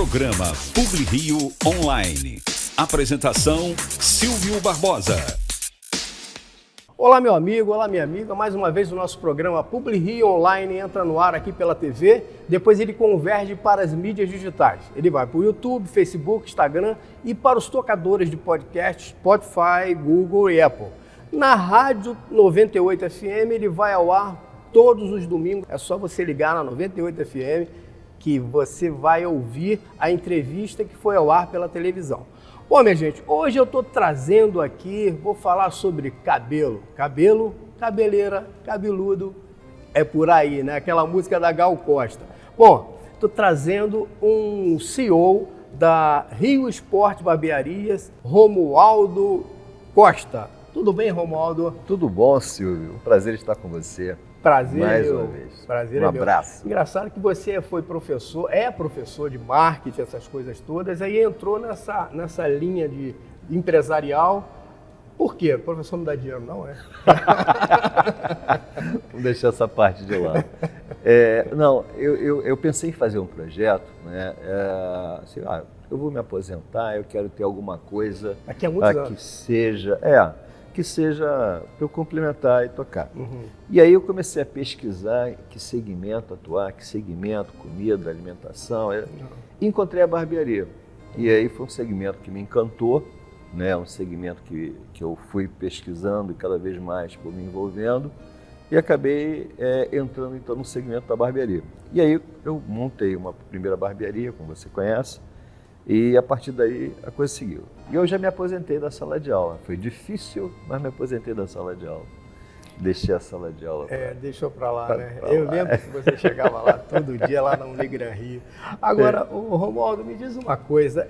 Programa PubliRio Online. Apresentação Silvio Barbosa. Olá meu amigo, olá minha amiga, mais uma vez o nosso programa PubliRio Online entra no ar aqui pela TV, depois ele converge para as mídias digitais. Ele vai para o YouTube, Facebook, Instagram e para os tocadores de podcast Spotify, Google e Apple. Na Rádio 98 FM ele vai ao ar todos os domingos, é só você ligar na 98 FM que você vai ouvir a entrevista que foi ao ar pela televisão. Bom, minha gente, hoje eu estou trazendo aqui, vou falar sobre cabelo. Cabelo, cabeleira, cabeludo, é por aí, né? Aquela música da Gal Costa. Bom, estou trazendo um CEO da Rio Esporte Barbearias, Romualdo Costa. Tudo bem, Romualdo? Tudo bom, Silvio. Um prazer estar com você. Prazer mais meu. uma vez. Prazer um é meu. abraço. Engraçado que você foi professor, é professor de marketing, essas coisas todas, aí entrou nessa linha de empresarial. Por quê? O professor não dá dinheiro, não é? Vamos deixar essa parte de lado. Não, eu pensei em fazer um projeto, né? Assim, eu vou me aposentar, eu quero ter alguma coisa Daqui a muitos anos. que seja para eu complementar e tocar. Uhum. E aí eu comecei a pesquisar que segmento atuar, que segmento, comida, alimentação. E encontrei a barbearia. E aí foi um segmento que me encantou, né? Um segmento que eu fui pesquisando e cada vez mais me envolvendo. E acabei entrando então no segmento da barbearia. E aí eu montei uma primeira barbearia, como você conhece, e a partir daí a coisa seguiu. E eu já me aposentei da sala de aula. Foi difícil, mas me aposentei da sala de aula. Deixei a sala de aula. Deixou para lá, né? Eu lembro que você chegava lá todo dia, lá na Unigran Rio. Agora, o Romualdo, me diz uma coisa.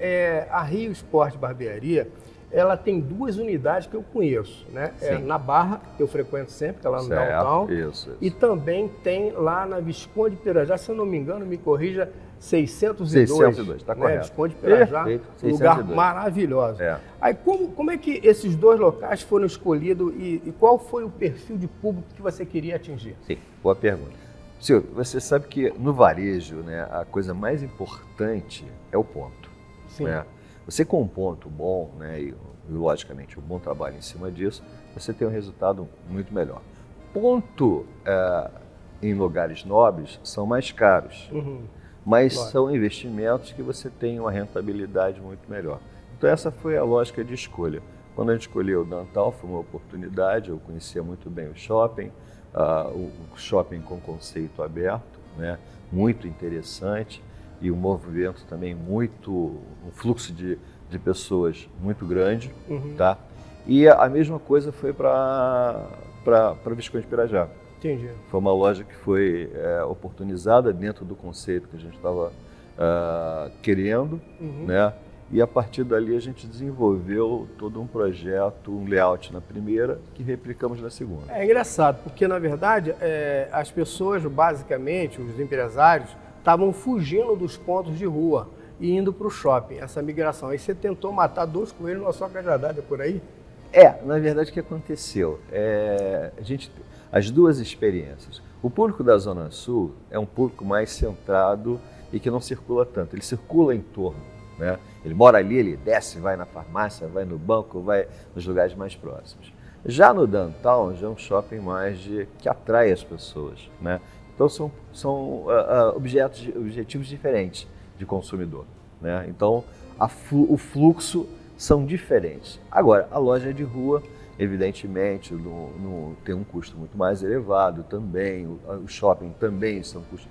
A Rio Esporte Barbearia, ela tem duas unidades que eu conheço, né? Na Barra, que eu frequento sempre, que é lá no Downtown. Isso. E também tem lá na Visconde Pirajá, se eu não me engano, me corrija, 602. 602, está né? correto. Visconde Pirajá, Perfeito, um lugar 602. maravilhoso. É. Aí como é que esses dois locais foram escolhidos e qual foi o perfil de público que você queria atingir? Sim, boa pergunta. Silvio, você sabe que no varejo, né, a coisa mais importante é o ponto. Sim. Né? Você com um ponto bom, né, e logicamente um bom trabalho em cima disso, você tem um resultado muito melhor. Ponto em lugares nobres são mais caros. Uhum. Mas Claro. são investimentos que você tem uma rentabilidade muito melhor. Então essa foi a lógica de escolha. Quando a gente escolheu o Downtown, foi uma oportunidade, eu conhecia muito bem o shopping shopping com conceito aberto, né, muito interessante, e um movimento também um fluxo de pessoas muito grande, Uhum. tá? E a mesma coisa foi para Visconde Pirajá. Entendi. Foi uma loja que foi oportunizada dentro do conceito que a gente estava querendo, Uhum. né? E a partir dali a gente desenvolveu todo um projeto, um layout na primeira, que replicamos na segunda. É engraçado, porque na verdade as pessoas, basicamente, os empresários, estavam fugindo dos pontos de rua e indo para o shopping, essa migração. Aí você tentou matar dois coelhos numa só cajadada por aí? Na verdade o que aconteceu? As duas experiências. O público da Zona Sul é um público mais centrado e que não circula tanto, ele circula em torno, né? Ele mora ali, ele desce, vai na farmácia, vai no banco, vai nos lugares mais próximos. Já no Downtown, já é um shopping mais que atrai as pessoas, né? Então são objetivos diferentes de consumidor, né? Então o fluxo são diferentes. Agora, a loja de rua, evidentemente, tem um custo muito mais elevado também, o shopping também são custos.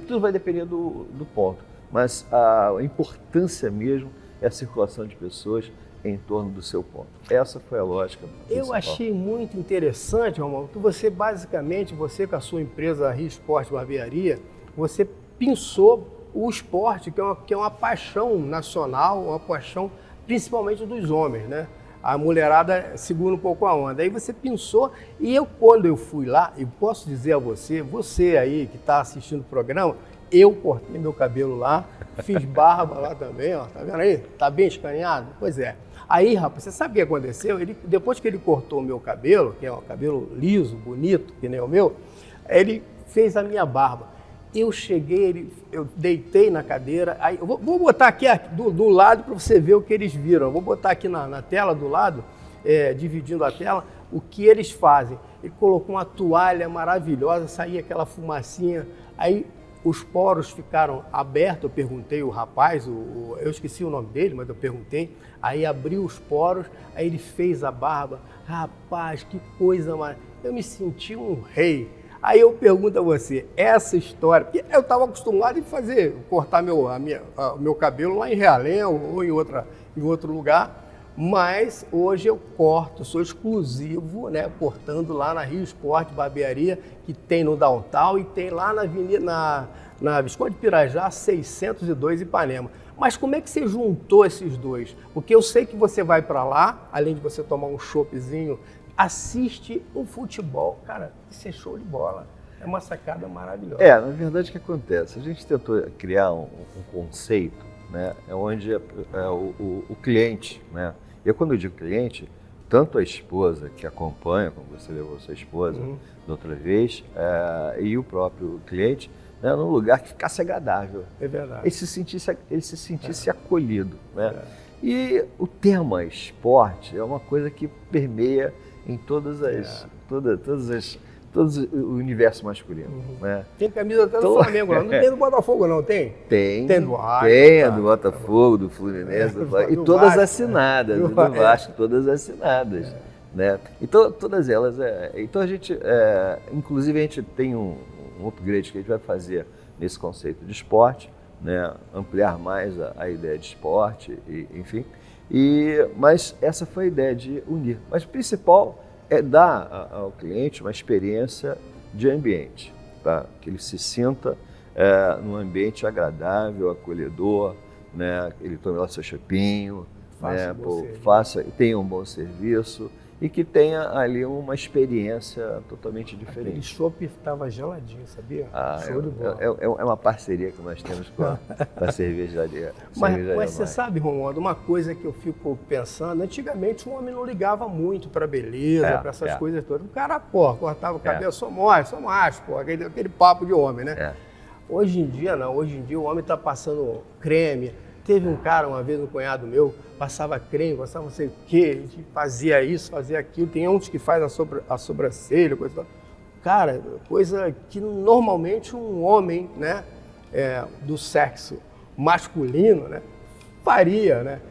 Tudo vai depender do ponto, mas a importância mesmo é a circulação de pessoas em torno do seu ponto. Essa foi a lógica principal. Eu achei muito interessante, Romualdo, que você com a sua empresa Rio Esporte Barbearia, você pensou o esporte, que é uma paixão nacional, uma paixão principalmente dos homens, né? A mulherada segura um pouco a onda. Aí você pensou, e quando eu fui lá, eu posso dizer a você aí que está assistindo o programa, eu cortei meu cabelo lá, fiz barba lá também, ó, tá vendo aí? Tá bem escaneado? Pois é. Aí, rapaz, você sabe o que aconteceu? Depois que ele cortou o meu cabelo, que é um cabelo liso, bonito, que nem o meu, ele fez a minha barba. Eu cheguei, eu deitei na cadeira, aí eu vou botar aqui do lado para você ver o que eles viram. Eu vou botar aqui na tela do lado, dividindo a tela, o que eles fazem. Ele colocou uma toalha maravilhosa, saía aquela fumacinha, aí os poros ficaram abertos. Eu perguntei o rapaz, eu esqueci o nome dele, mas eu perguntei. Aí abriu os poros, aí ele fez a barba. Rapaz, que coisa maravilhosa. Eu me senti um rei. Aí eu pergunto a você, essa história, porque eu estava acostumado em cortar meu cabelo lá em Realengo ou em outro lugar, mas hoje eu corto, sou exclusivo, né, cortando lá na Rio Esporte Barbearia, que tem no Downtown e tem lá na Avenida, na Visconde de Pirajá, 602 Ipanema. Mas como é que você juntou esses dois? Porque eu sei que você vai para lá, além de você tomar um choppzinho, assiste um futebol. Cara, isso é show de bola. É uma sacada maravilhosa. Na verdade, o que acontece? A gente tentou criar um conceito, né, onde o cliente, né? Eu, quando eu digo cliente, tanto a esposa que acompanha, como você levou sua esposa da outra vez, e o próprio cliente, né, num lugar que ficasse agradável. É verdade. Ele se sentisse acolhido. Né? E o tema esporte é uma coisa que permeia em todo o universo masculino. Né? Tem camisa até do Flamengo, não tem do Botafogo, não tem? Tem. Tem do Vasco. Tem a do Botafogo, do Fluminense, e todas Vasco, assinadas, do Vasco, todas assinadas. Né? Então, todas elas. Então, a gente, inclusive, a gente tem um upgrade que a gente vai fazer nesse conceito de esporte, né? Ampliar mais a ideia de esporte, enfim. Mas essa foi a ideia de unir. Mas o principal é dar ao cliente uma experiência de ambiente, tá? Que ele se sinta num ambiente agradável, acolhedor, né? Ele tome lá seu chopinho, tenha um bom serviço e que tenha ali uma experiência totalmente diferente. Aquele chopp estava geladinho, sabia? Show de bola. É uma parceria que nós temos com a cervejaria. Mas você sabe, Romualdo, uma coisa que eu fico pensando, antigamente o homem não ligava muito para beleza, para essas coisas todas. O cara, cortava o cabelo, só macho, aquele papo de homem, né? Hoje em dia não, hoje em dia o homem está passando creme. Teve um cara, uma vez, um cunhado meu, passava creme, passava não sei o quê, fazia isso, fazia aquilo. Tem uns que faz a sobrancelha, coisa tal. Cara, coisa que normalmente um homem, né, do sexo masculino, né, faria, né?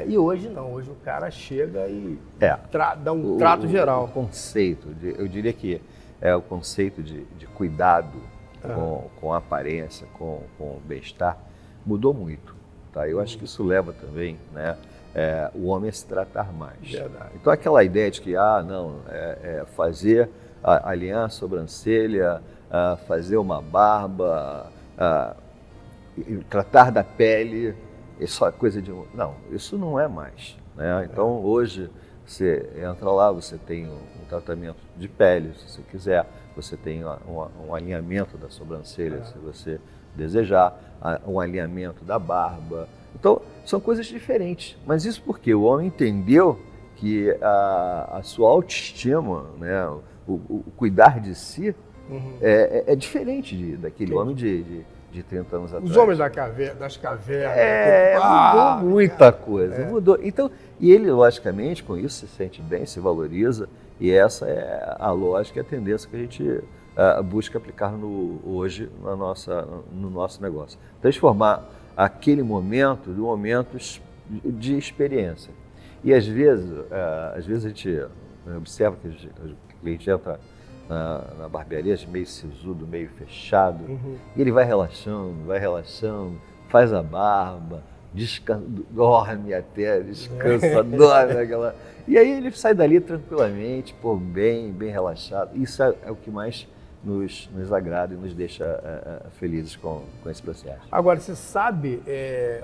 E hoje não, hoje o cara chega e dá um trato geral. O conceito, eu diria que é o conceito de cuidado com a aparência, com o bem-estar, mudou muito. Tá? Eu acho que isso leva também, né, o homem a se tratar mais. Verdade. Então aquela ideia de que, fazer, alinhar a sobrancelha, fazer uma barba, tratar da pele, é só coisa de... Não, isso não é mais. Né? Então hoje você entra lá, você tem um tratamento de pele, se você quiser, você tem um alinhamento da sobrancelha, se você desejar, um alinhamento da barba. Então, são coisas diferentes. Mas isso porque o homem entendeu que a sua autoestima, né, o cuidar de si, é diferente daquele homem de 30 anos atrás. Os homens das cavernas. Mudou muita coisa. Mudou. Então, e ele, logicamente, com isso, se sente bem, se valoriza. E essa é a lógica e a tendência que a gente busca aplicar hoje no nosso negócio. Transformar aquele momento de momentos de experiência. E às vezes a gente observa que o cliente entra na barbearia meio sisudo, meio fechado, e ele vai relaxando, faz a barba, dorme até, descansa, dorme aquela... E aí ele sai dali tranquilamente, bem relaxado. Isso é o que mais nos agrada e nos deixa felizes com esse processo. Agora, você sabe,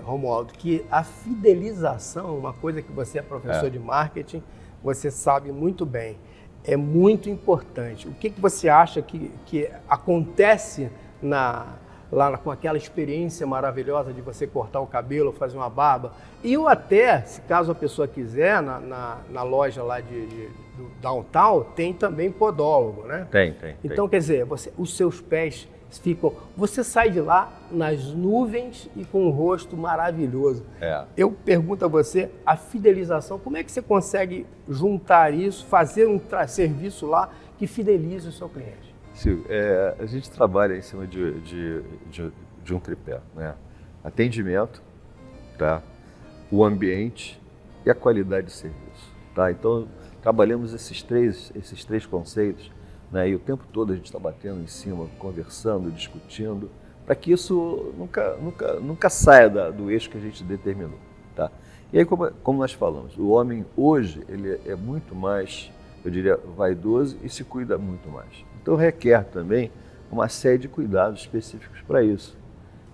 Romualdo, que a fidelização, uma coisa que você é professor de marketing, você sabe muito bem, é muito importante. O que você acha que acontece lá com aquela experiência maravilhosa de você cortar o cabelo, fazer uma barba? E eu até, se caso a pessoa quiser, na loja lá do Downtown, tem também podólogo, né? Tem. Então, quer dizer, os seus pés Você sai de lá nas nuvens e com um rosto maravilhoso. É. Eu pergunto a você, a fidelização, como é que você consegue juntar isso, fazer um serviço lá que fidelize o seu cliente? Silvio, a gente trabalha em cima de um tripé, né? Atendimento, tá? O ambiente e a qualidade de serviço, tá? Então, trabalhamos esses três conceitos, né? E o tempo todo a gente está batendo em cima, conversando, discutindo, para que isso nunca saia do eixo que a gente determinou, tá? E aí, como nós falamos, o homem hoje ele é muito mais, eu diria, vaidoso e se cuida muito mais. Então requer também uma série de cuidados específicos para isso.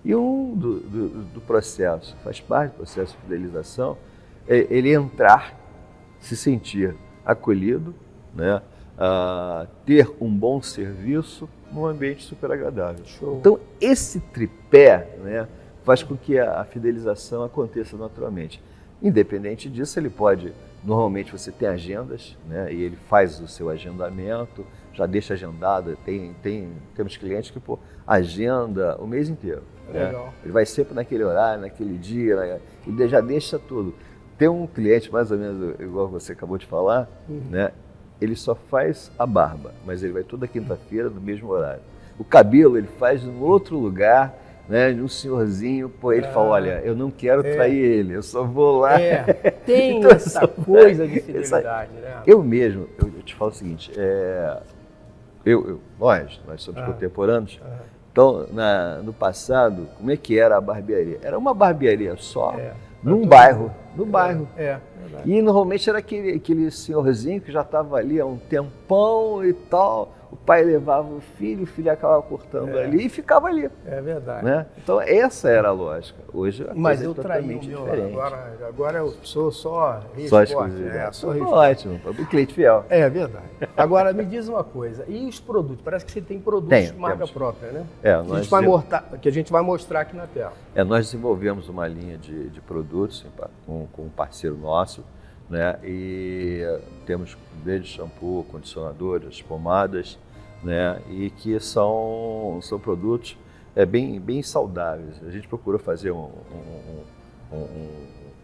E um do processo, faz parte do processo de fidelização, é ele entrar, se sentir acolhido, né? Ter um bom serviço num ambiente super agradável. Show. Então esse tripé, né, faz com que a fidelização aconteça naturalmente. Independente disso, ele pode, normalmente você tem agendas, né, e ele faz o seu agendamento, já deixa agendado, temos clientes que agenda o mês inteiro. Né? Ele vai sempre naquele horário, naquele dia, né, e já deixa tudo. Tem um cliente mais ou menos igual você acabou de falar, né, ele só faz a barba, mas ele vai toda quinta-feira no mesmo horário. O cabelo ele faz em outro lugar, né, um senhorzinho, ele fala, olha, eu não quero trair ele, eu só vou lá. Tem então, essa coisa de fidelidade, né? Eu mesmo, eu te falo o seguinte, nós somos contemporâneos, então no passado, como é que era a barbearia? Era uma barbearia só, no bairro. E normalmente era aquele senhorzinho que já estava ali há um tempão e tal. O pai levava o filho acabava cortando ali e ficava ali. É verdade. Né? Então essa era a lógica. Hoje a Mas coisa eu é traí totalmente o meu, diferente. Agora eu sou só exclusividade. Ótimo, o cliente fiel. É verdade. Agora me diz uma coisa, e os produtos? Parece que você tem produtos de marca própria, né? Que a gente vai mostrar aqui na tela. Nós desenvolvemos uma linha de produtos com um parceiro nosso, né? E temos desde shampoo, condicionadores, pomadas, né? E que são produtos bem saudáveis. A gente procura fazer um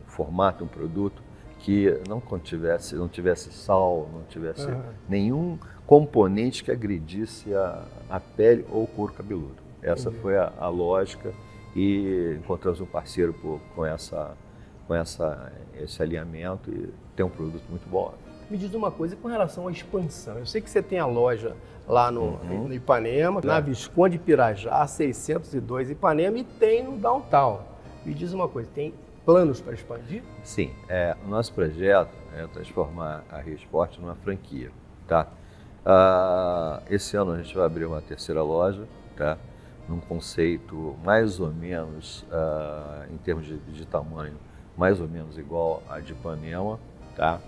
formato, um produto que não tivesse sal, não tivesse nenhum componente que agredisse a pele ou o couro cabeludo. Essa foi a lógica e encontramos um parceiro com esse alinhamento e tem um produto muito bom. Me diz uma coisa com relação à expansão. Eu sei que você tem a loja lá no Ipanema, na Visconde Pirajá, 602 Ipanema, e tem no Downtown. Me diz uma coisa, tem planos para expandir? Sim, o nosso projeto é transformar a Rio Sport numa franquia, tá? Esse ano a gente vai abrir uma terceira loja, tá? Num conceito mais ou menos, em termos de tamanho, mais ou menos igual a de Ipanema, tá?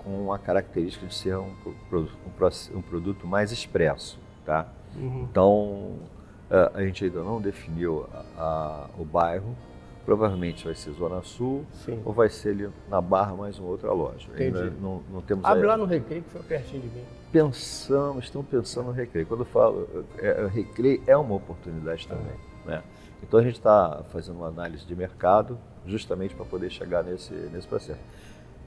Com a característica de ser um produto mais expresso, tá? Então, a gente ainda não definiu o bairro, provavelmente vai ser Zona Sul. Sim. Ou vai ser ali na Barra mais uma outra loja. Ainda não temos Abre lá no Recreio, que foi pertinho de mim. Estamos pensando no Recreio. Quando eu falo Recreio, é uma oportunidade também, né? Então a gente está fazendo uma análise de mercado justamente para poder chegar nesse processo.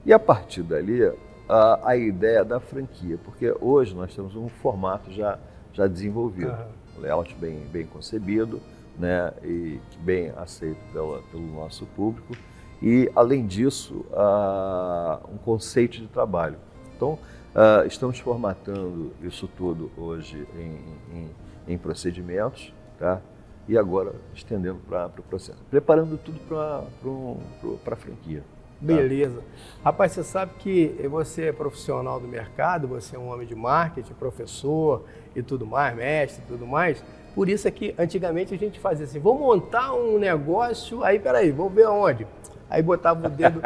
E a partir dali, a ideia da franquia, porque hoje nós temos um formato já desenvolvido, um layout bem concebido, né, e bem aceito pelo nosso público, e além disso, um conceito de trabalho. Então, estamos formatando isso tudo hoje em procedimentos, tá? E agora estendendo para o processo, preparando tudo para a franquia. Beleza. Rapaz, você sabe que você é profissional do mercado, você é um homem de marketing, professor e tudo mais, mestre e tudo mais. Por isso é que antigamente a gente fazia assim, vou montar um negócio, aí peraí, vou ver aonde. Aí botava o dedo,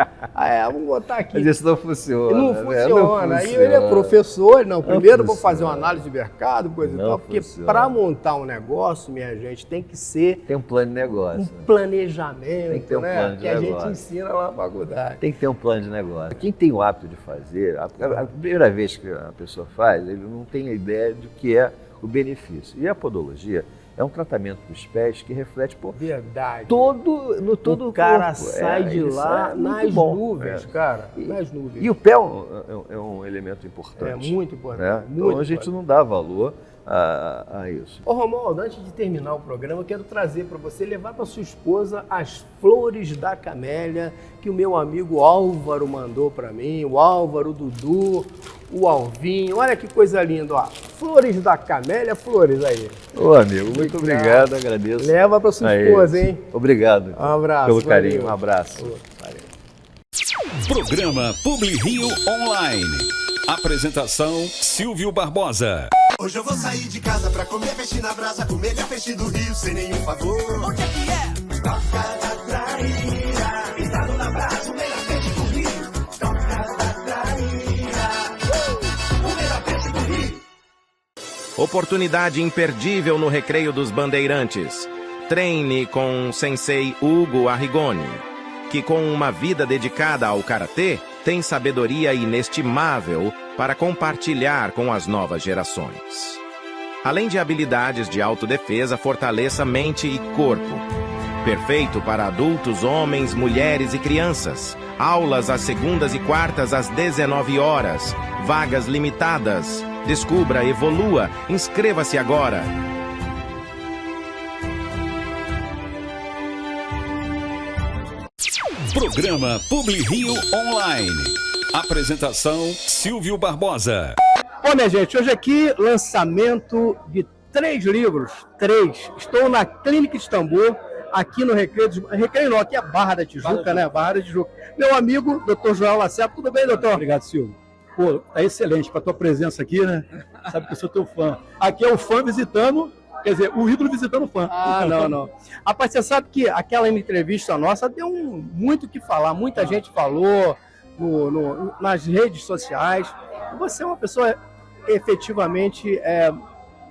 vamos botar aqui. Mas isso não funciona. Não funciona. Aí ele é professor, primeiro vou fazer uma análise de mercado, coisa e tal, porque para montar um negócio, minha gente, tem que ser... Tem um plano de negócio. Um planejamento, tem que ter um plano de negócio. Que a gente ensina lá na faculdade. Tem que ter um plano de negócio. Quem tem o hábito de fazer, a primeira vez que a pessoa faz, ele não tem a ideia de que é o benefício. E a podologia é um tratamento dos pés que reflete Verdade. todo o cara corpo. sai de lá nas nuvens, cara. Nas nuvens. E o pé é um elemento importante. É muito importante. Né? Muito então a gente não dá valor a isso. Ô Romualdo, antes de terminar o programa, eu quero trazer para você, levar para sua esposa as flores da camélia que o meu amigo Álvaro mandou para mim, o Álvaro, o Dudu, o Alvinho. Olha que coisa linda, ó. Flores da camélia, flores aí. Ô amigo, muito obrigado, agradeço. Leva para sua esposa, hein? Obrigado. Um abraço. Pelo carinho, valeu. um abraço. Valeu. Programa Publi Rio Online. Apresentação Silvio Barbosa. Hoje eu vou sair de casa pra comer peixe na brasa, o melhor peixe do Rio, sem nenhum favor. O que é? Toca da traíra, pintado na brasa, o melhor peixe do Rio. Toca da traíra, o melhor peixe do Rio. Oportunidade imperdível no Recreio dos Bandeirantes. Treine com o sensei Hugo Arrigoni, que com uma vida dedicada ao karatê, tem sabedoria inestimável para compartilhar com as novas gerações. Além de habilidades de autodefesa, fortaleça mente e corpo. Perfeito para adultos, homens, mulheres e crianças. Aulas às segundas e quartas às 19 horas. Vagas limitadas. Descubra, evolua. Inscreva-se agora. Programa Publi Rio Online. Apresentação Silvio Barbosa. Bom, minha gente, hoje aqui, lançamento de 3 livros. 3. Estou na Clínica Istambul, aqui no Recreio. Recreio não, aqui é Barra da Tijuca, né? Barra da Tijuca. Meu amigo, Dr. Joel Lacerda. Tudo bem, doutor? Obrigado, Silvio. Pô, tá excelente para tua presença aqui, né? Sabe que eu sou teu fã. Aqui é o fã visitando, quer dizer, o ídolo visitando o fã. Ah, não. Rapaz, você sabe que aquela entrevista nossa deu muito o que falar. Muita gente falou nas redes sociais. Você é uma pessoa efetivamente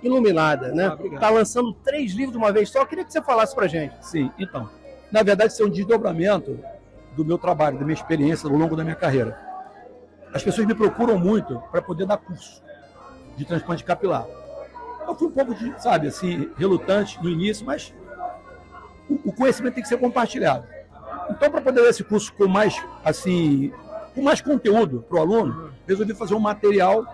iluminada, né? Obrigado. Tá lançando 3 livros de uma vez só. Eu queria que você falasse pra gente. Sim, então. Na verdade, isso é um desdobramento do meu trabalho, da minha experiência ao longo da minha carreira. As pessoas me procuram muito para poder dar curso de transplante capilar. Eu fui um pouco, relutante no início, mas o conhecimento tem que ser compartilhado. Então, para poder dar esse curso com mais conteúdo para o aluno, resolvi fazer um material,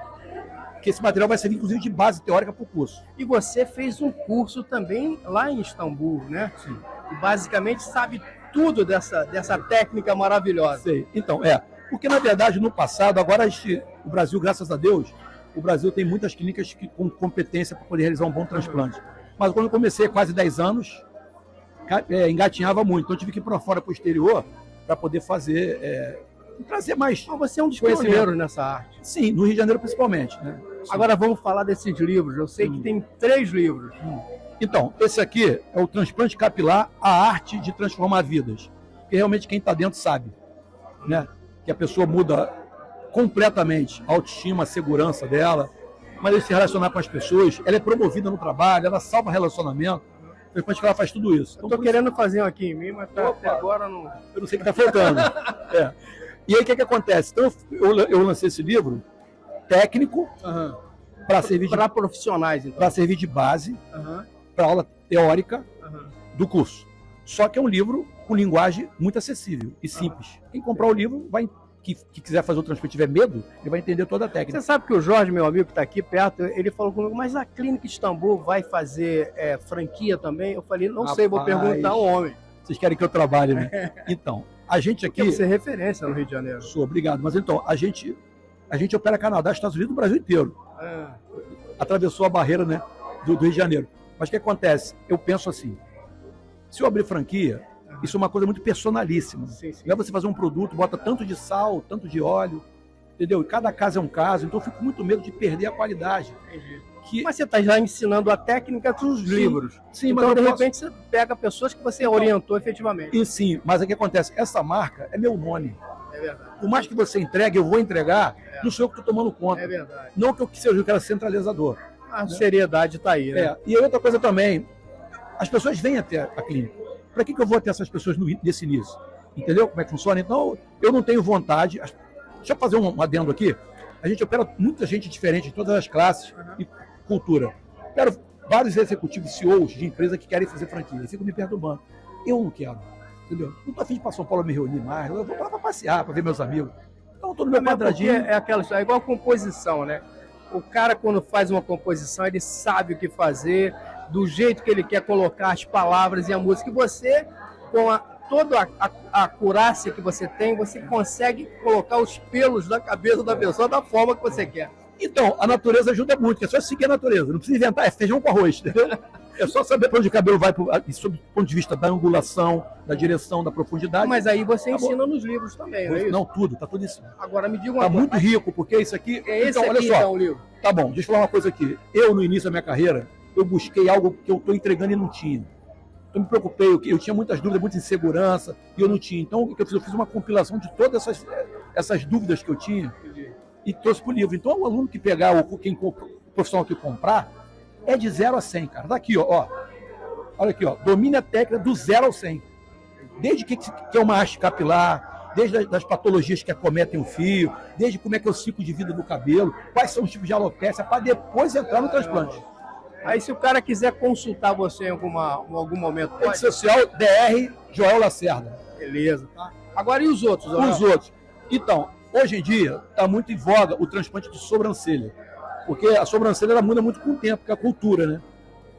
que esse material vai servir, inclusive, de base teórica para o curso. E você fez um curso também lá em Istambul, né? Sim. E basicamente sabe tudo dessa técnica maravilhosa. Sei. Então, porque na verdade no passado, agora o Brasil, graças a Deus, o Brasil tem muitas clínicas com competência para poder realizar um bom transplante. Mas quando eu comecei há quase 10 anos, engatinhava muito. Então eu tive que ir para fora, para o exterior, para poder trazer mais. Então, você é um dos conhecimento. pioneiros nessa arte. Sim, no Rio de Janeiro principalmente. Né? Agora vamos falar desses livros. Eu sei que tem 3 livros. Então, esse aqui é o Transplante Capilar, a arte de transformar vidas. Porque realmente quem está dentro sabe, né? Que a pessoa muda completamente a autoestima, a segurança dela, mas ele se relacionar com as pessoas, ela é promovida no trabalho, ela salva relacionamento. Depois que ela faz tudo isso. Então, eu tô querendo fazer um aqui em mim, mas até agora não. Eu não sei o que está faltando. E aí o que acontece? Então eu lancei esse livro técnico para servir para profissionais, então. Para servir de base para aula teórica do curso. Só que é um livro com linguagem muito acessível e simples. Quem comprar o livro, que quiser fazer o transplante, tiver medo, ele vai entender toda a técnica. Você sabe que o Jorge, meu amigo que está aqui perto, ele falou comigo, mas a Clínica Istambul vai fazer franquia também? Eu falei, não sei, vou perguntar ao homem. Vocês querem que eu trabalhe, né? Então, a gente aqui... Você é referência no Rio de Janeiro. Sou, obrigado. Mas então, a gente opera Canadá, Estados Unidos, o Brasil inteiro. Atravessou a barreira, né, do Rio de Janeiro. Mas o que acontece? Eu penso assim, se eu abrir franquia, isso é uma coisa muito personalíssima. Sim. Não é você fazer um produto, bota tanto de sal, tanto de óleo, entendeu? E cada caso é um caso, então eu fico com muito medo de perder a qualidade. Entendi. Mas você está já ensinando a técnica dos livros. Sim, então, mas de repente, você pega pessoas que você orientou efetivamente. E sim, mas o que acontece? Essa marca é meu nome. É verdade. Por mais que você entregue, eu vou entregar, não sou eu que estou tomando conta. É verdade. Não que eu seja o cara centralizador. A seriedade está aí, né? E outra coisa também, as pessoas vêm até a clínica. Para que eu vou até essas pessoas nesse início? Entendeu como é que funciona? Então, eu não tenho vontade. Deixa eu fazer um adendo aqui. A gente opera muita gente diferente, de todas as classes e cultura. quero vários executivos, CEOs de empresa que querem fazer franquia. Eles ficam me perturbando. Eu não quero, entendeu? Não estou a fim de ir para São Paulo me reunir mais. Eu vou para passear, para ver meus amigos. Então, estou no meu quadradinho. É igual composição, né? O cara, quando faz uma composição, ele sabe o que fazer, do jeito que ele quer colocar as palavras e a música. E você, com toda a acurácia que você tem, você consegue colocar os pelos da cabeça da pessoa da forma que você quer. Então, a natureza ajuda muito, é só seguir a natureza. Não precisa inventar, é feijão com arroz, entendeu? É só saber para onde o cabelo vai, sob o ponto de vista da angulação, da direção, da profundidade. Mas aí você ensina nos livros também, não é isso? Não, tudo, tá tudo isso. Agora me diga uma coisa. Tá muito rico, porque isso aqui... É esse então, aqui, olha só. Então, o livro. Tá bom, deixa eu falar uma coisa aqui. Eu, no início da minha carreira, eu busquei algo que eu estou entregando e não tinha. Eu me preocupei, eu tinha muitas dúvidas, muita insegurança, e eu não tinha. Então, o que eu fiz? Eu fiz uma compilação de todas essas dúvidas que eu tinha e trouxe para o livro. Então, o aluno que pegar, o profissional que comprar, é de 0 a 100, cara. Daqui, ó. Olha aqui, ó. Domine a técnica do 0 ao 100. Desde que é uma haste capilar, desde as patologias que acometem o fio, desde como é que é o ciclo de vida do cabelo, quais são os tipos de alopécia, para depois entrar no transplante. Aí, se o cara quiser consultar você em algum momento... Rede social, DR Joel Lacerda. Beleza, tá? Agora, e os outros? Os outros. Então, hoje em dia, está muito em voga o transplante de sobrancelha. Porque a sobrancelha ela muda muito com o tempo, que é a cultura, né?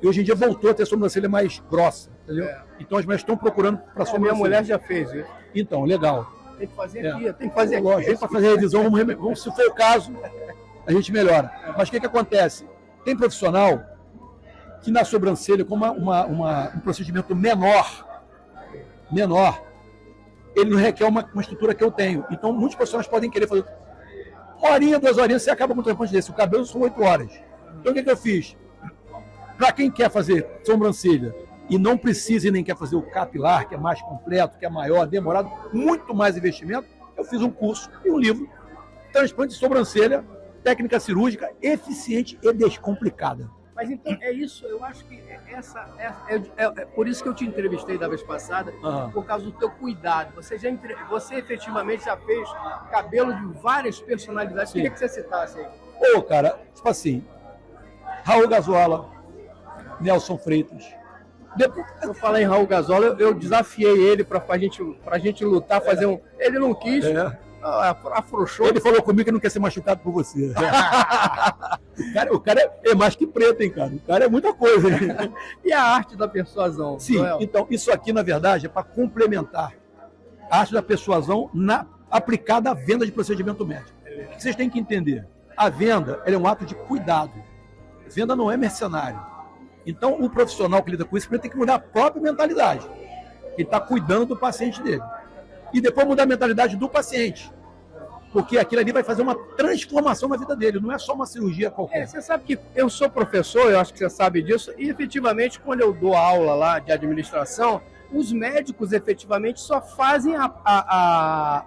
E hoje em dia voltou a ter sobrancelha mais grossa, entendeu? É. Então as mulheres estão procurando para sobrancelha. Minha mulher já fez isso. Então, legal. Tem que fazer aqui, tem que fazer aqui. Lógico, tem para fazer a revisão, vamos, se for o caso, a gente melhora. Mas o que acontece? Tem profissional que na sobrancelha, como um procedimento menor, ele não requer uma estrutura que eu tenho. Então, muitos profissionais podem querer fazer 1 horinha, 2 horinhas, você acaba com um transplante desse. O cabelo são 8 horas. Então, o que eu fiz? Para quem quer fazer sobrancelha e não precisa e nem quer fazer o capilar, que é mais completo, que é maior, demorado, muito mais investimento, eu fiz um curso e um livro, Transplante de Sobrancelha, Técnica Cirúrgica Eficiente e Descomplicada. Mas então, é isso, eu acho que é por isso que eu te entrevistei da vez passada, por causa do teu cuidado. Você efetivamente já fez cabelo de várias personalidades. Queria que você citasse aí. Ô, cara, tipo assim, Raul Gazola, Nelson Freitas. Eu falei em Raul Gazola, eu desafiei ele pra gente lutar, fazer um... Ele não quis, afrouxou. Ele falou comigo que não quer ser machucado por você. o cara é mais que preto, hein, cara? O cara é muita coisa, hein? E a arte da persuasão? Sim, então, isso aqui, na verdade, é para complementar a arte da persuasão aplicada à venda de procedimento médico. O que vocês têm que entender? A venda ela é um ato de cuidado. A venda não é mercenário. Então, o profissional que lida com isso tem que mudar a própria mentalidade. Ele está cuidando do paciente dele. E depois mudar a mentalidade do paciente. Porque aquilo ali vai fazer uma transformação na vida dele, não é só uma cirurgia qualquer. Você sabe que eu sou professor, eu acho que você sabe disso, e efetivamente quando eu dou aula lá de administração, os médicos efetivamente só fazem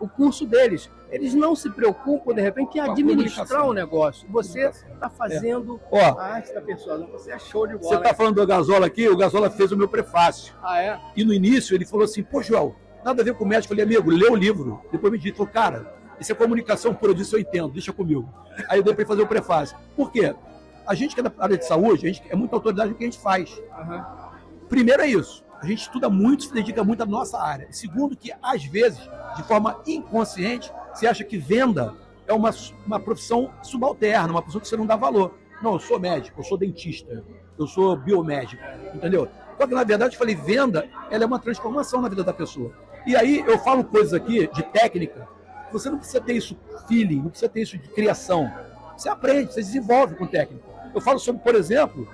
o curso deles. Eles não se preocupam, de repente, em administrar o negócio. Você está fazendo a arte da persuasão. Você é show de bola. Você está falando do Gazola aqui, o Gazola fez o meu prefácio. Ah, é? E no início ele falou assim, pô, Joel, nada a ver com o médico. Eu falei, amigo, lê o livro. Depois me disse, falou, cara, isso é comunicação pura, eu disse, eu entendo, deixa comigo. Aí eu dei para ele fazer o prefácio. Por quê? A gente que é da área de saúde, a gente é muita autoridade no que a gente faz. Primeiro é isso. A gente estuda muito, se dedica muito à nossa área. E segundo, que às vezes, de forma inconsciente, você acha que venda é uma profissão subalterna, uma profissão que você não dá valor. Não, eu sou médico, eu sou dentista, eu sou biomédico, entendeu? Só que, na verdade, eu falei, venda, ela é uma transformação na vida da pessoa. E aí, eu falo coisas aqui de técnica, você não precisa ter isso feeling, não precisa ter isso de criação. Você aprende, você desenvolve com técnica. Eu falo sobre, por exemplo,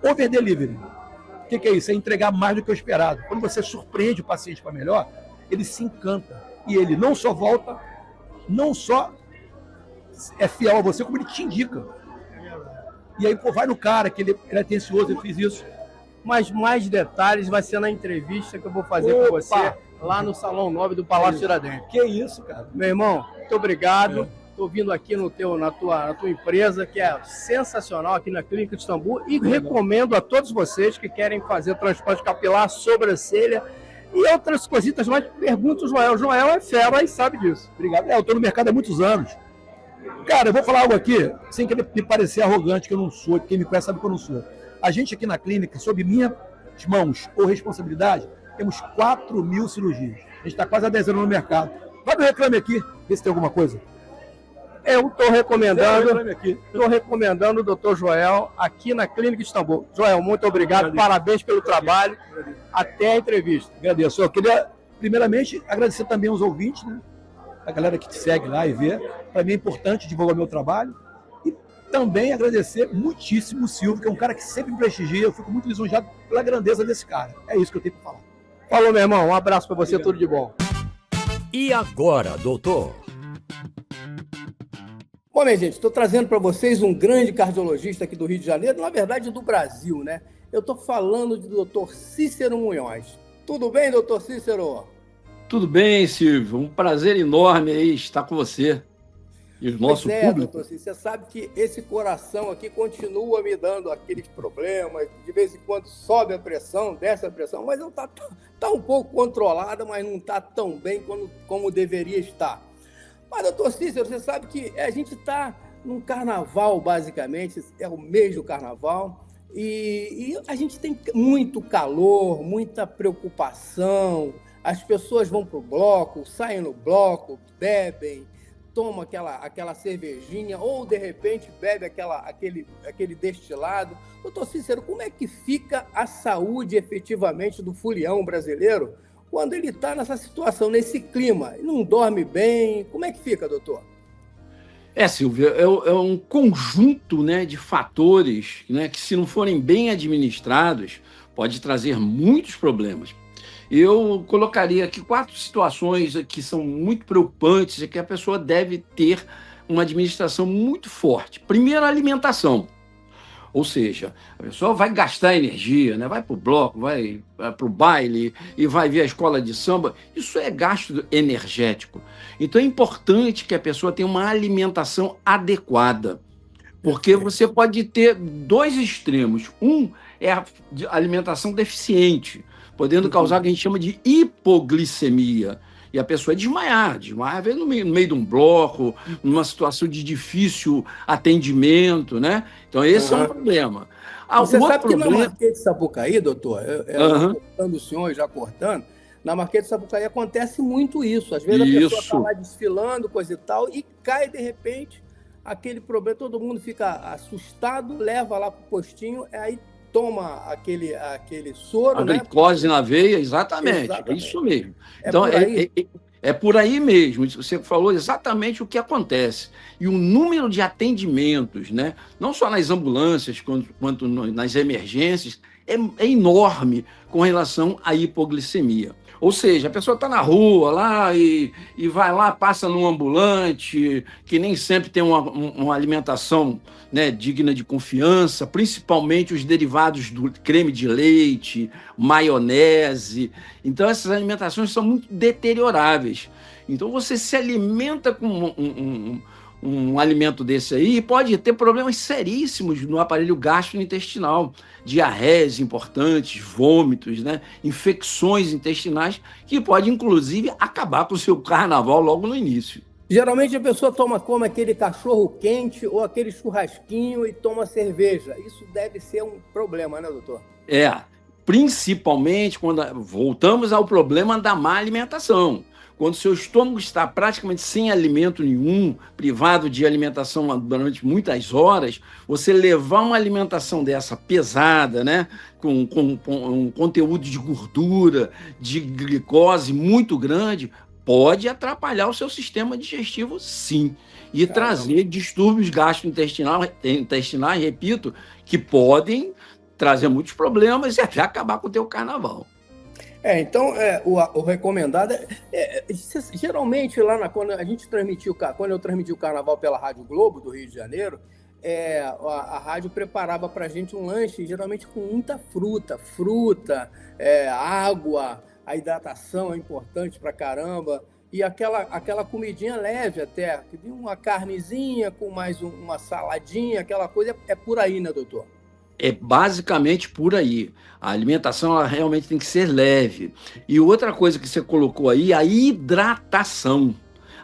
over delivery. O que é isso? É entregar mais do que o esperado. Quando você surpreende o paciente para melhor, ele se encanta. E ele não só volta, não só é fiel a você, como ele te indica. E aí, pô, vai no cara, que ele é atencioso, eu fiz isso. Mas mais detalhes vai ser na entrevista que eu vou fazer com você lá no Salão 9 do Palácio Tiradentes. Que isso, cara. Meu irmão, muito obrigado. Estou vindo aqui na tua empresa, que é sensacional, aqui na Clínica de Istambul, e recomendo a todos vocês que querem fazer transplante capilar, sobrancelha e outras coisitas mais. Pergunta o Joel. O Joel é fera e sabe disso. Obrigado. Eu estou no mercado há muitos anos. Cara, eu vou falar algo aqui, sem querer me parecer arrogante, que eu não sou, quem me conhece sabe que eu não sou. A gente aqui na clínica, sob minhas mãos ou responsabilidade, temos 4.000 cirurgias. A gente está quase há 10 anos no mercado. Vai no Reclame Aqui, vê se tem alguma coisa. Eu estou recomendando o Dr. Joel aqui na Clínica Istambul. Joel, muito obrigado, parabéns pelo trabalho. Até a entrevista. Agradeço. Eu queria, primeiramente, agradecer também aos ouvintes, né? A galera que te segue lá e vê. Para mim é importante divulgar o meu trabalho. E também agradecer muitíssimo o Silvio, que é um cara que sempre me prestigia. Eu fico muito lisonjeado pela grandeza desse cara. É isso que eu tenho para falar. Falou, meu irmão. Um abraço para você, Obrigado. tudo de bom. E agora, doutor? Bom, minha gente, estou trazendo para vocês um grande cardiologista aqui do Rio de Janeiro, na verdade do Brasil, né? Eu estou falando do Dr. Cícero Munhoz. Tudo bem, Dr. Cícero? Tudo bem, Silvio. Um prazer enorme aí estar com você e o nosso público. Doutor Cícero, você sabe que esse coração aqui continua me dando aqueles problemas, de vez em quando sobe a pressão, desce a pressão, mas tá um pouco controlada, mas não está tão bem como deveria estar. Mas, doutor Cícero, você sabe que a gente está num carnaval, basicamente, é o mês do carnaval, e a gente tem muito calor, muita preocupação, as pessoas vão para o bloco, saem no bloco, bebem, tomam aquela cervejinha, ou, de repente, bebe aquele destilado. Doutor Cícero, como é que fica a saúde, efetivamente, do folião brasileiro quando ele está nessa situação, nesse clima? Não dorme bem? Como é que fica, doutor? Silvio, é um conjunto, né, de fatores, né, que, se não forem bem administrados, pode trazer muitos problemas. Eu colocaria aqui 4 situações que são muito preocupantes e que a pessoa deve ter uma administração muito forte. Primeiro, a alimentação. Ou seja, a pessoa vai gastar energia, né? Vai para o bloco, vai para o baile e vai ver a escola de samba. Isso é gasto energético. Então é importante que a pessoa tenha uma alimentação adequada, porque você pode ter 2 extremos. Um é a alimentação deficiente, podendo causar o que a gente chama de hipoglicemia. E a pessoa desmaiar às vezes no meio de um bloco, numa situação de difícil atendimento, né? Então esse é um problema. Você sabe que na Marquês de Sapucaí, doutor, cortando o senhor, já cortando, na Marquês de Sapucaí acontece muito isso. Às vezes a pessoa está lá desfilando, coisa e tal, e cai de repente aquele problema, todo mundo fica assustado, leva lá para o postinho, aí toma aquele soro, a glicose na veia, exatamente. É isso mesmo. Então, é por aí mesmo. Você falou exatamente o que acontece. E o número de atendimentos, né, não só nas ambulâncias, quanto nas emergências, é enorme com relação à hipoglicemia. Ou seja, a pessoa está na rua lá e vai lá, passa num ambulante, que nem sempre tem uma alimentação, né, digna de confiança, principalmente os derivados do creme de leite, maionese. Então, essas alimentações são muito deterioráveis. Então, você se alimenta com um alimento desse aí, pode ter problemas seríssimos no aparelho gastrointestinal, diarreias importantes, vômitos, né? Infecções intestinais, que pode, inclusive, acabar com o seu carnaval logo no início. Geralmente a pessoa come aquele cachorro quente ou aquele churrasquinho e toma cerveja. Isso deve ser um problema, né, doutor? Principalmente quando voltamos ao problema da má alimentação. Quando seu estômago está praticamente sem alimento nenhum, privado de alimentação durante muitas horas, você levar uma alimentação dessa pesada, né, com um conteúdo de gordura, de glicose muito grande, pode atrapalhar o seu sistema digestivo, sim. E trazer distúrbios gastrointestinais, repito, que podem trazer muitos problemas e até acabar com o teu carnaval. Então, o recomendado geralmente lá quando eu transmiti o carnaval pela Rádio Globo do Rio de Janeiro, a rádio preparava para a gente um lanche, geralmente com muita fruta, água, a hidratação é importante para caramba, e aquela comidinha leve até, uma carnezinha com mais uma saladinha, aquela coisa, é por aí, né, doutor? É basicamente por aí. A alimentação ela realmente tem que ser leve. E outra coisa que você colocou aí, a hidratação.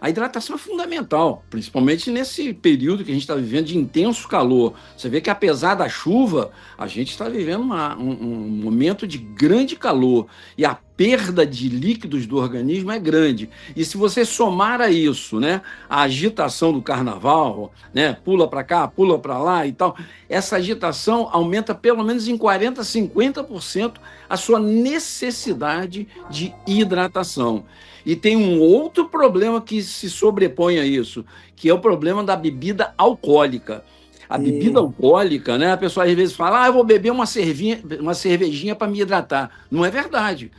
A hidratação é fundamental, principalmente nesse período que a gente está vivendo de intenso calor. Você vê que, apesar da chuva, a gente está vivendo um momento de grande calor e a perda de líquidos do organismo é grande. E se você somar a isso, né, a agitação do carnaval, né, pula para cá, pula para lá e tal, essa agitação aumenta pelo menos em 40%, 50% a sua necessidade de hidratação. E tem um outro problema que se sobrepõe a isso, que é o problema da bebida alcoólica. A bebida alcoólica, né, a pessoa às vezes fala, eu vou beber uma cervejinha para me hidratar. Não é verdade.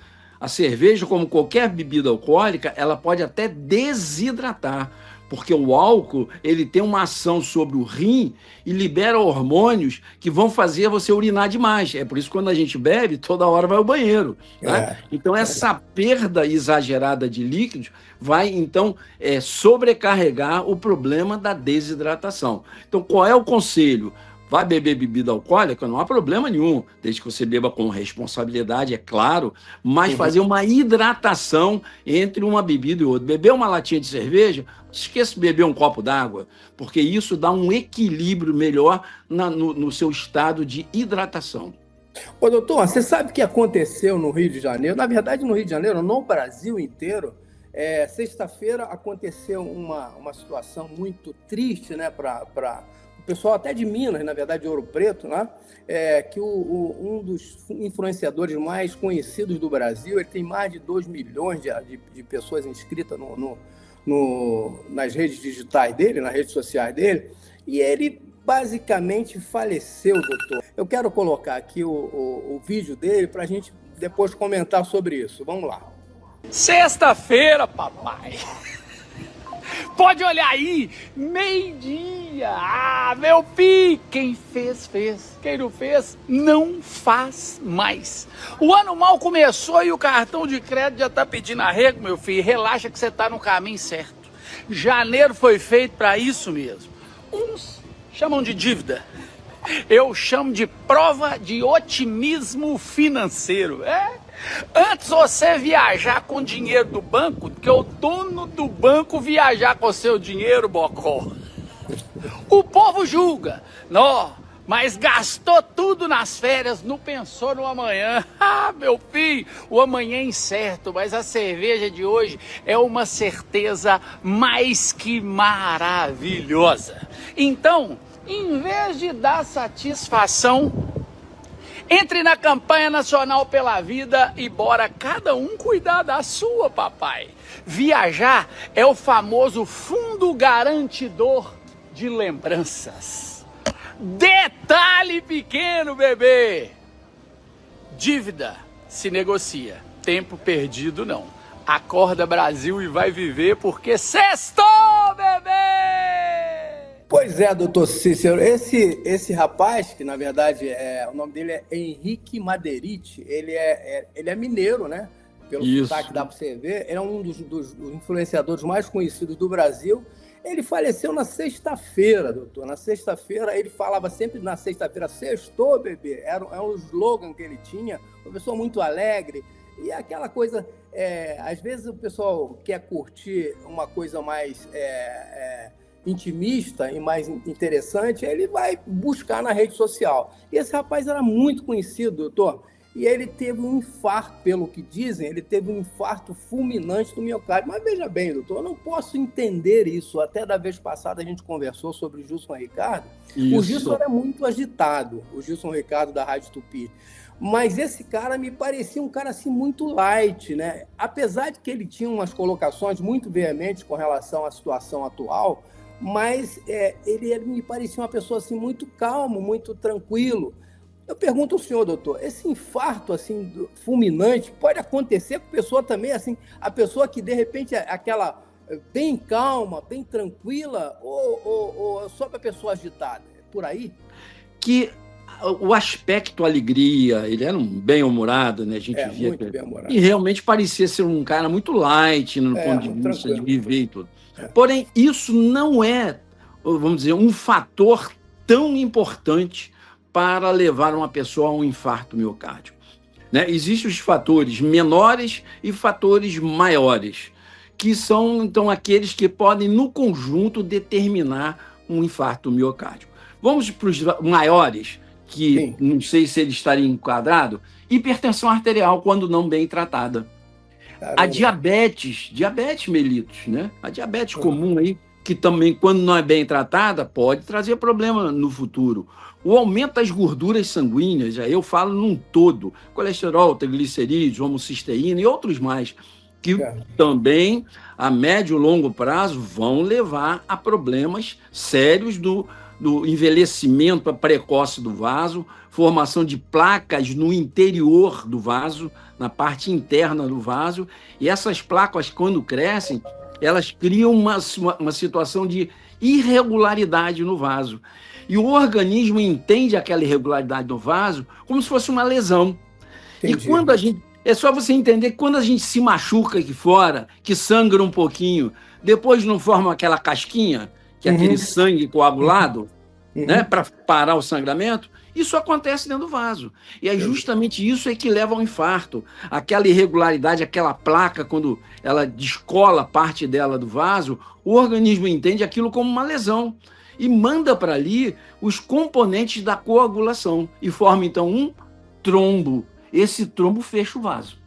A cerveja, como qualquer bebida alcoólica, ela pode até desidratar, porque o álcool ele tem uma ação sobre o rim e libera hormônios que vão fazer você urinar demais. É por isso que quando a gente bebe, toda hora vai ao banheiro. Né? Então, essa perda exagerada de líquidos vai, então, sobrecarregar o problema da desidratação. Então, qual é o conselho? Vai beber bebida alcoólica, não há problema nenhum, desde que você beba com responsabilidade, é claro, mas fazer uma hidratação entre uma bebida e outra. Beber uma latinha de cerveja, esqueça de beber um copo d'água, porque isso dá um equilíbrio melhor no seu estado de hidratação. Ô, doutor, você sabe o que aconteceu no Rio de Janeiro? Na verdade, no Rio de Janeiro, no Brasil inteiro, sexta-feira aconteceu uma situação muito triste, né, para o pessoal até de Minas, na verdade, de Ouro Preto, né? Que um dos influenciadores mais conhecidos do Brasil, ele tem mais de 2 milhões de pessoas inscritas nas redes digitais dele, nas redes sociais dele, e ele basicamente faleceu, doutor. Eu quero colocar aqui o vídeo dele para a gente depois comentar sobre isso. Vamos lá. Sexta-feira, papai. Pode olhar aí, meio-dia. Ah, meu filho, quem fez, fez. Quem não fez, não faz mais. O ano mal começou e o cartão de crédito já tá pedindo arrego, meu filho. Relaxa que você tá no caminho certo. Janeiro foi feito para isso mesmo. Uns chamam de dívida. Eu chamo de prova de otimismo financeiro. Antes você viajar com dinheiro do banco, que o dono do banco viajar com seu dinheiro, bocó. O povo julga, não, mas gastou tudo nas férias, não pensou no amanhã. Ah, meu filho, o amanhã é incerto, mas a cerveja de hoje é uma certeza mais que maravilhosa. Então, em vez de dar satisfação, entre na campanha nacional pela vida e bora cada um cuidar da sua, papai. Viajar é o famoso fundo garantidor de lembranças. Detalhe pequeno, bebê. Dívida se negocia, tempo perdido não. Acorda, Brasil, e vai viver porque sextou, bebê! Pois é, doutor Cícero, esse rapaz, que na verdade o nome dele é Henrique Maderite, ele é mineiro, né? Pelo sotaque dá para você ver, ele é um dos influenciadores mais conhecidos do Brasil. Ele faleceu na sexta-feira, doutor. Na sexta-feira, ele falava sempre na sexta-feira, sextou, bebê. Era um slogan que ele tinha, uma pessoa muito alegre. E aquela coisa, às vezes o pessoal quer curtir uma coisa mais intimista e mais interessante, ele vai buscar na rede social. E esse rapaz era muito conhecido, doutor, e ele teve um infarto, pelo que dizem, ele teve um infarto fulminante do miocárdio. Mas veja bem, doutor, eu não posso entender isso. Até da vez passada a gente conversou sobre o Gilson Ricardo. Isso. O Gilson era muito agitado, o Gilson Ricardo da Rádio Tupi. Mas esse cara me parecia um cara assim muito light, né? Apesar de que ele tinha umas colocações muito veementes com relação à situação atual, mas ele me parecia uma pessoa assim muito calmo, muito tranquilo. Eu pergunto ao senhor, doutor, esse infarto assim fulminante pode acontecer com a pessoa também, assim, a pessoa que de repente é aquela bem calma, bem tranquila, ou só para a pessoa agitada? É por aí? Que o aspecto alegria, ele era um bem-humorado, né? A gente via muito bem-humorado. E realmente parecia ser um cara muito light no ponto de vista de viver e tudo. Porém, isso não é, vamos dizer, um fator tão importante para levar uma pessoa a um infarto miocárdico. Né? Existem os fatores menores e fatores maiores, que são, então, aqueles que podem, no conjunto, determinar um infarto miocárdico. Vamos para os maiores, que Sim. não sei se ele estaria enquadrado. Hipertensão arterial, quando não bem tratada. Caramba. A diabetes mellitus, né? A diabetes comum aí, que também, quando não é bem tratada, pode trazer problema no futuro. O aumento das gorduras sanguíneas, aí eu falo num todo, colesterol, triglicerídeos, homocisteína e outros mais, que também, a médio e longo prazo, vão levar a problemas sérios do envelhecimento precoce do vaso, formação de placas no interior do vaso, na parte interna do vaso, e essas placas, quando crescem, elas criam uma situação de irregularidade no vaso. E o organismo entende aquela irregularidade no vaso como se fosse uma lesão. Entendi. E quando a gente... É só você entender que quando a gente se machuca aqui fora, que sangra um pouquinho, depois não forma aquela casquinha, que é aquele sangue coagulado, né, para parar o sangramento, isso acontece dentro do vaso. E é justamente isso que leva ao infarto. Aquela irregularidade, aquela placa, quando ela descola parte dela do vaso, o organismo entende aquilo como uma lesão e manda para ali os componentes da coagulação e forma, então, um trombo. Esse trombo fecha o vaso.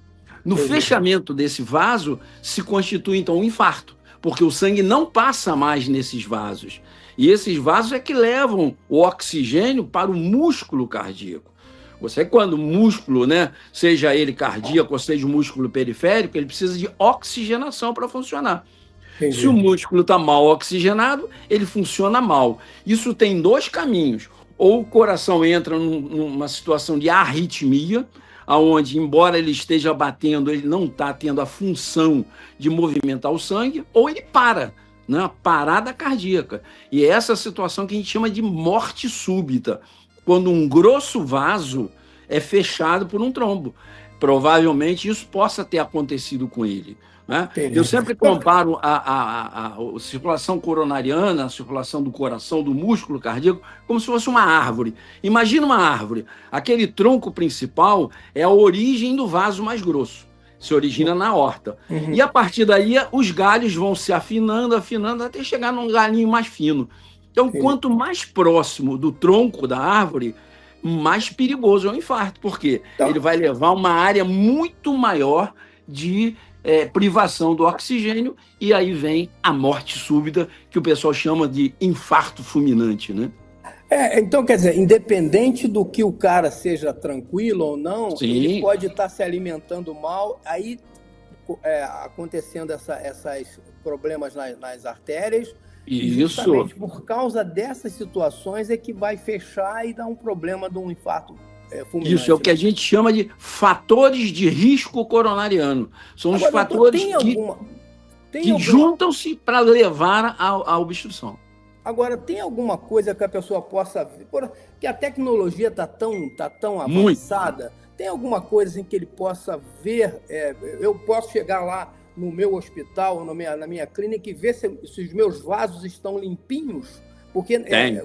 No fechamento desse vaso se constitui, então, um infarto, porque o sangue não passa mais nesses vasos. E esses vasos é que levam o oxigênio para o músculo cardíaco. Você, quando o músculo, né, seja ele cardíaco ou seja o músculo periférico, ele precisa de oxigenação para funcionar. Entendi. Se o músculo está mal oxigenado, ele funciona mal. Isso tem dois caminhos. Ou o coração entra numa situação de arritmia, onde, embora ele esteja batendo, ele não está tendo a função de movimentar o sangue, ou ele para, né? Parada cardíaca. E é essa situação que a gente chama de morte súbita, quando um grosso vaso é fechado por um trombo. Provavelmente isso possa ter acontecido com ele, né? Eu sempre comparo a circulação coronariana, a circulação do coração, do músculo cardíaco, como se fosse uma árvore. Imagina uma árvore. Aquele tronco principal é a origem do vaso mais grosso. Se origina na aorta. E a partir daí, os galhos vão se afinando, até chegar num galinho mais fino. Então, quanto mais próximo do tronco da árvore, mais perigoso é o infarto. Por quê? Ele vai levar uma área muito maior de privação do oxigênio, e aí vem a morte súbita, que o pessoal chama de infarto fulminante, né? Então, quer dizer, independente do que o cara seja tranquilo ou não, Sim, ele pode estar se alimentando mal, aí acontecendo esses problemas nas artérias, e justamente por causa dessas situações é que vai fechar e dar um problema de um infarto fulminante. Isso é o que a gente chama de fatores de risco coronariano. São os fatores que juntam-se para levar à obstrução. Agora, tem alguma coisa que a pessoa possa ver? Porque a tecnologia está tão avançada, tem alguma coisa em que ele possa ver? Eu posso chegar lá no meu hospital, na minha clínica, e ver se os meus vasos estão limpinhos? Porque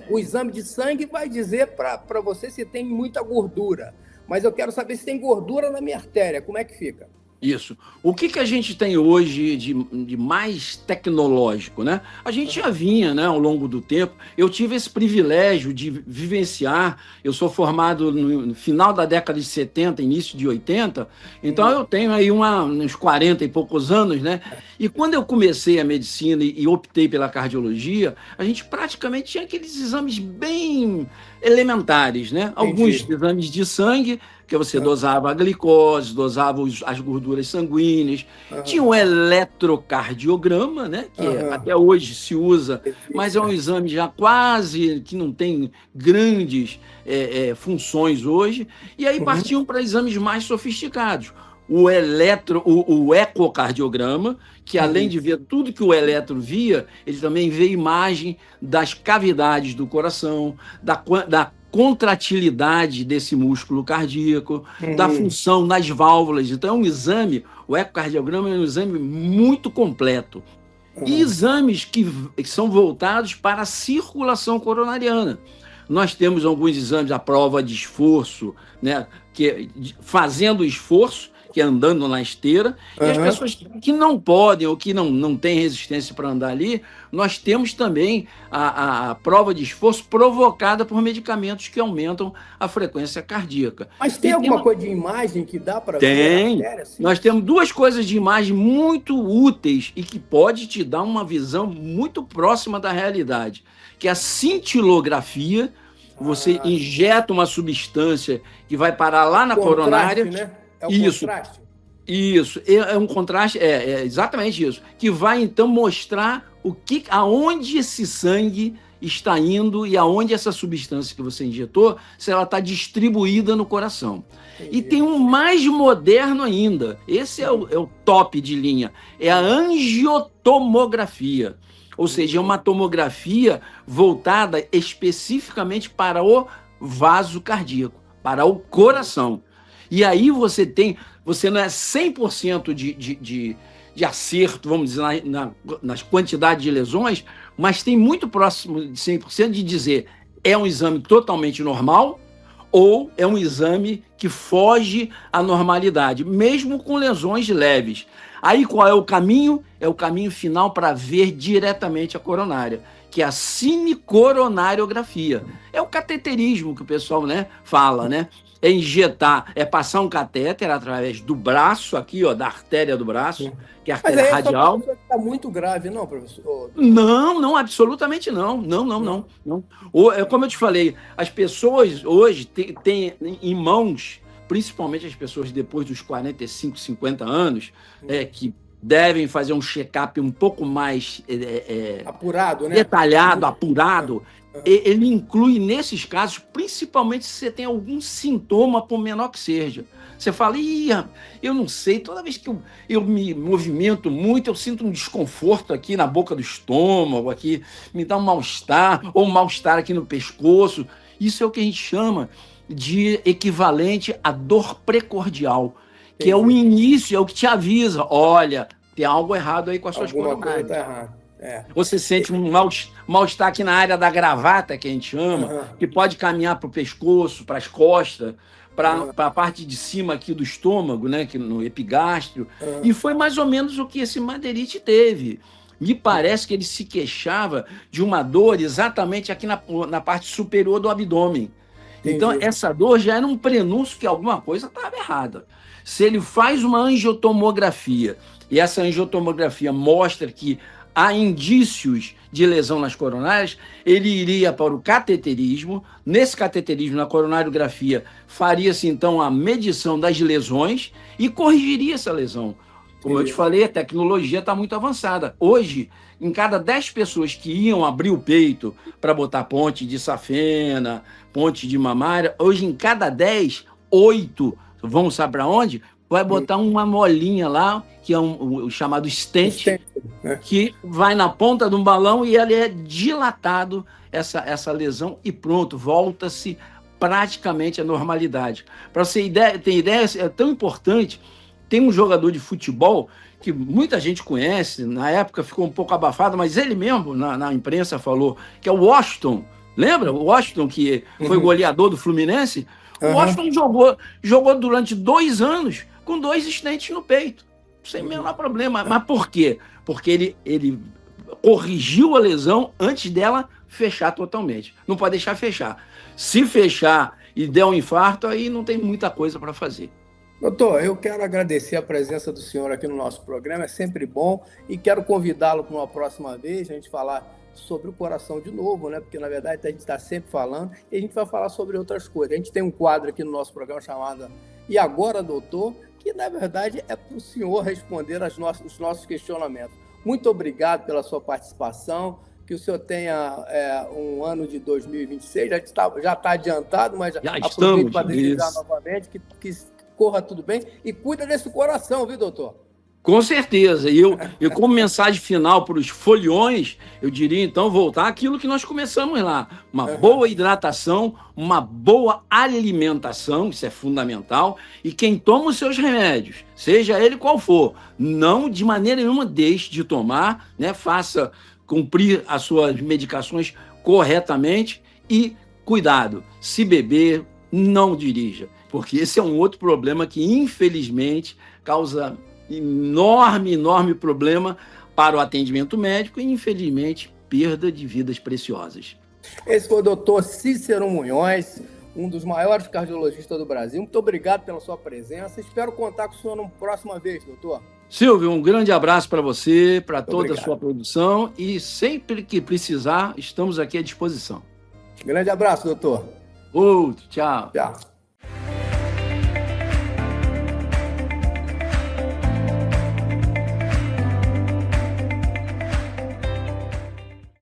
o exame de sangue vai dizer para você se tem muita gordura. Mas eu quero saber se tem gordura na minha artéria. Como é que fica? Isso. O que a gente tem hoje de mais tecnológico, né? A gente já vinha, né, ao longo do tempo. Eu tive esse privilégio de vivenciar. Eu sou formado no final da década de 70, início de 80, então eu tenho aí uns 40 e poucos anos, né? E quando eu comecei a medicina e optei pela cardiologia, a gente praticamente tinha aqueles exames bem elementares, né? Alguns exames de sangue, que você dosava a glicose, dosava as gorduras sanguíneas, tinha o eletrocardiograma, né, que até hoje se usa, mas é um exame já quase que não tem grandes funções hoje, e aí partiam para exames mais sofisticados. O ecocardiograma, que além de ver tudo que o eletro via, ele também vê imagem das cavidades do coração, da contratilidade desse músculo cardíaco, da função nas válvulas. Então, é um exame, o ecocardiograma é um exame muito completo. E exames que são voltados para a circulação coronariana. Nós temos alguns exames, a prova de esforço, né, fazendo esforço, que é andando na esteira, e as pessoas que não podem ou que não têm resistência para andar ali, nós temos também a prova de esforço provocada por medicamentos que aumentam a frequência cardíaca. Mas tem alguma coisa de imagem que dá para ver a artéria? Assim? Nós temos duas coisas de imagem muito úteis e que pode te dar uma visão muito próxima da realidade, que é a cintilografia. Você injeta uma substância que vai parar lá na coronária. Né? É o contraste? Isso, é um contraste, é exatamente isso, que vai então mostrar aonde esse sangue está indo e aonde essa substância que você injetou, se ela está distribuída no coração. Entendi. E tem um mais moderno ainda, esse é o top de linha, é a angiotomografia. Ou seja, é uma tomografia voltada especificamente para o vaso cardíaco, para o coração. E aí você não é 100% de acerto, vamos dizer, nas quantidades de lesões, mas tem muito próximo de 100% de dizer é um exame totalmente normal ou é um exame que foge à normalidade, mesmo com lesões leves. Aí qual é o caminho? É o caminho final para ver diretamente a coronária, que é a cinecoronariografia. É o cateterismo que o pessoal, né, fala, né? É injetar, é passar um catéter através do braço, aqui, ó, da artéria do braço, que é a artéria radial. Mas está muito grave, não, professor? Não, absolutamente não. Não. Como eu te falei, as pessoas hoje têm em mãos, principalmente as pessoas depois dos 45, 50 anos, que devem fazer um check-up um pouco mais apurado, né? Detalhado, apurado. Ele inclui, nesses casos, principalmente se você tem algum sintoma, por menor que seja. Você fala, eu não sei, toda vez que eu me movimento muito, eu sinto um desconforto aqui na boca do estômago, aqui me dá um mal-estar, ou um mal-estar aqui no pescoço. Isso é o que a gente chama de equivalente à dor precordial, que é o início, é o que te avisa, olha, tem algo errado aí com as suas coronárias. Está errado. Você sente um mal-estar aqui na área da gravata, que a gente chama, que pode caminhar para o pescoço, para as costas, para a parte de cima aqui do estômago, né, que no epigástrio. E foi mais ou menos o que esse Maderite teve. Me parece que ele se queixava de uma dor exatamente aqui na parte superior do abdômen. Entendi. Então, essa dor já era um prenúncio que alguma coisa estava errada. Se ele faz uma angiotomografia, e essa angiotomografia mostra que há indícios de lesão nas coronárias, ele iria para o cateterismo. Nesse cateterismo, na coronariografia, faria-se então a medição das lesões e corrigiria essa lesão. Como eu te falei, a tecnologia está muito avançada. Hoje, em cada 10 pessoas que iam abrir o peito para botar ponte de safena, ponte de mamária, hoje em cada 10, 8 vão, sabe para onde? Vai botar uma molinha lá, que é o chamado stent, que vai na ponta de um balão e ele é dilatado, essa lesão, e pronto, volta-se praticamente à normalidade. Para você ter ideia, é tão importante, tem um jogador de futebol que muita gente conhece, na época ficou um pouco abafado, mas ele mesmo, na imprensa, falou, que é o Washington. Lembra? O Washington, que foi goleador do Fluminense? O Washington jogou durante 2 anos com 2 stents no peito, sem o menor problema. Mas por quê? Porque ele corrigiu a lesão antes dela fechar totalmente. Não pode deixar fechar. Se fechar e der um infarto, aí não tem muita coisa para fazer. Doutor, eu quero agradecer a presença do senhor aqui no nosso programa, é sempre bom, e quero convidá-lo para uma próxima vez, a gente falar sobre o coração de novo, né? Porque, na verdade, a gente está sempre falando, e a gente vai falar sobre outras coisas. A gente tem um quadro aqui no nosso programa chamado E Agora, Doutor?, que, na verdade, é para o senhor responder os nossos questionamentos. Muito obrigado pela sua participação, que o senhor tenha um ano de 2026, já está adiantado, mas já aproveito para desejar novamente que corra tudo bem e cuida desse coração, viu, doutor? Com certeza. E eu como mensagem final para os foliões, eu diria, então, voltar àquilo que nós começamos lá. Uma boa hidratação, uma boa alimentação, isso é fundamental. E quem toma os seus remédios, seja ele qual for, não de maneira nenhuma deixe de tomar, né? Faça cumprir as suas medicações corretamente e, cuidado, se beber, não dirija. Porque esse é um outro problema que, infelizmente, causa enorme problema para o atendimento médico e, infelizmente, perda de vidas preciosas. Esse foi o doutor Cícero Munhoz, um dos maiores cardiologistas do Brasil. Muito obrigado pela sua presença. Espero contar com o senhor numa próxima vez, doutor. Silvio, um grande abraço para você, para toda a sua produção, e sempre que precisar, estamos aqui à disposição. Grande abraço, doutor. Outro, tchau. Tchau.